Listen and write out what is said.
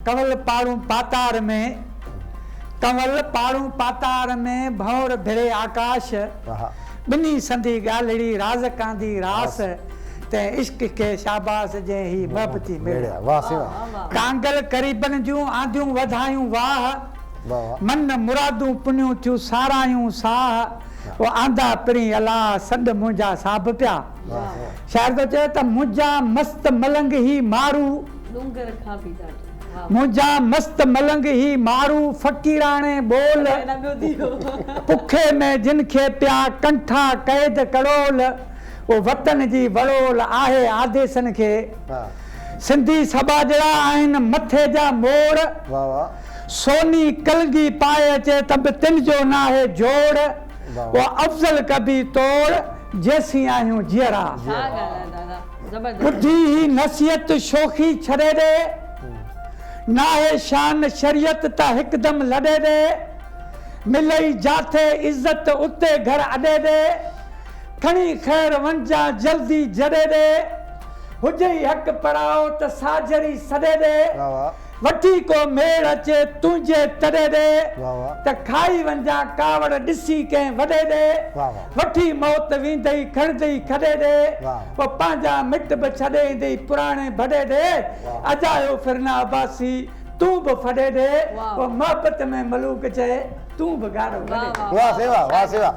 कंवल पाड़ू पातार में कंवल पाड़ू पातार में भौर भिड़े आकाश बिनी संधी गालड़ी राज कांदी रास ते इश्क के शाबाश जे ही मोहब्बती मेड़े वाह से वाह कांगल करीबन जूं आंधियूं वधायूं वाह वाह मन मुरादूं पुनियूं थियूं सारायूं साह वो आंधा पिणी अला सॾ मुंहिंजा साब पिया शायर तो चए त मुंहिंजा मस्त मलंग ही मारू डूंगर खां बि ॾाढो मुंहिंजा मस्त मलंग ही मारू फ़क़ीराणे बोल पुखे में जिन खे पिया कंठा क़ैद करोल वो वतन जी वड़ोल आहे आदेशन खे सिंधी सभा जहिड़ा आहिनि मथे जा मोड़ वाह वाह सोनी कलगी पाए अचे तब तिन जो ना है जोड़ वो अफजल कभी तोड़ जैसी आयूं जियरा छा ॻाल्हि आहे दादा ज़बरदस्त बुद्धि ही नसीहत शोखी छड़े दे ना है शान शरीयत ता हिकदम लड़े दे मिलई जाथे इज्जत उते घर अॾे दे खणी खैर वंजा जल्दी जड़े दे हुजे हक पड़ाओ त साजरी सॾे दे वाह वाह वठी को मेड़ अचे तुंहिंजे तड़े दे वाह वाह त खाई वंजा कावड़ ॾिसी कंहिं वॾे दे वाह वाह वठी मौत वेंदई खणदई खॾे दे वाह। वो पंहिंजा मिट बि छॾे ईंदई पुराणे भॾे दे अजायो फिरना अबासी तूं बि फॾे दे वाह। वो मोहबत में मलूक चए तूं बि गारो वाह वॾे वाह वाह से वाह वाह से वाह